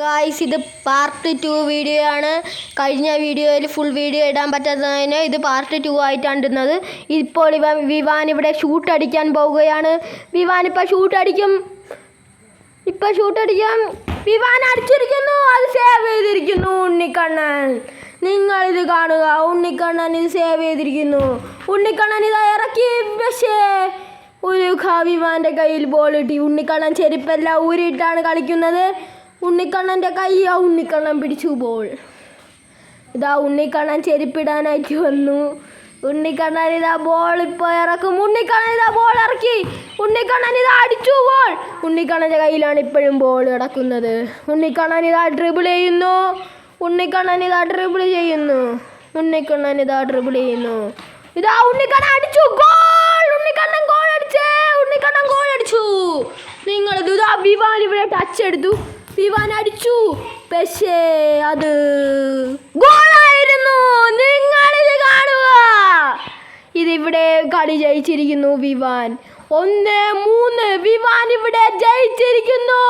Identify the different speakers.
Speaker 1: Guys, ഇത് part 2 video ആണ്. കഴിഞ്ഞ വീഡിയോയിൽ ഫുൾ വീഡിയോ ഇടാൻ പറ്റാത്തതിന് ഇത് പാർട്ട് 2 ആയിട്ടാണ് ഇടുന്നത്. ഇപ്പോൾ വിവാൻ ഇവിടെ ഷൂട്ട് അടിക്കാൻ പോവുകയാണ്. വിവാൻ ഇപ്പോൾ ഷൂട്ട് അടിക്കും. വിവാൻ അടിച്ചിരിക്കുന്നു. അത് സേവ് ചെയ്തിരിക്കുന്നു ഉണ്ണിക്കണ്ണൻ. നിങ്ങളിത് കാണുക. ഉണ്ണിക്കണ്ണൻ ഇത് സേവ് ചെയ്തിരിക്കുന്നു. ഉണ്ണിക്കണ്ണൻ ഇത് ഇറക്കി. പക്ഷേ ഒരു വിവാൻ്റെ കയ്യിൽ ബോൾ കിട്ടി. ഉണ്ണിക്കണ്ണൻ ചെരുപ്പെല്ലാം ഊരിയിട്ടാണ് കളിക്കുന്നത്. ഉണ്ണിക്കണ്ണൻ്റെ കൈ ഉണ്ണിക്കണ്ണൻ പിടിച്ചു ബോൾ. ഇതാ ഉണ്ണിക്കണ്ണൻ ചെരുപ്പിടാനായിട്ട് വന്നു. ഉണ്ണിക്കണ്ണൻ ഇതാ ബോൾ ഇപ്പോൾ ഇറക്കും. ഉണ്ണിക്കണ്ണൻ ഇതാ ബോൾ ഇറക്കി. ഉണ്ണിക്കണ്ണൻ ഇതാ അടിച്ചു ബോൾ. ഉണ്ണിക്കണ്ണൻ്റെ കയ്യിലാണ് ഇപ്പോഴും ബോൾ കിടക്കുന്നത്. ഉണ്ണിക്കണ്ണൻ ഇതാ ഡ്രിബിൾ ചെയ്യുന്നു. ഇതാ ഉണ്ണിക്കണ്ണൻ അടിച്ചു ഗോൾ. ഉണ്ണിക്കണ്ണൻ ഗോൾ അടിച്ചു. നിങ്ങളിത് ഇതാ വിവാൻ ഇവിടെ ടച്ച് എടുത്തു. വിവാൻ അടിച്ചു. പക്ഷേ അത് ഗോളായിരുന്നു. നിങ്ങളിത് കാണുക. ഇതിവിടെ കളി ജയിച്ചിരിക്കുന്നു വിവാൻ. 1-3 വിവാൻ ഇവിടെ ജയിച്ചിരിക്കുന്നു.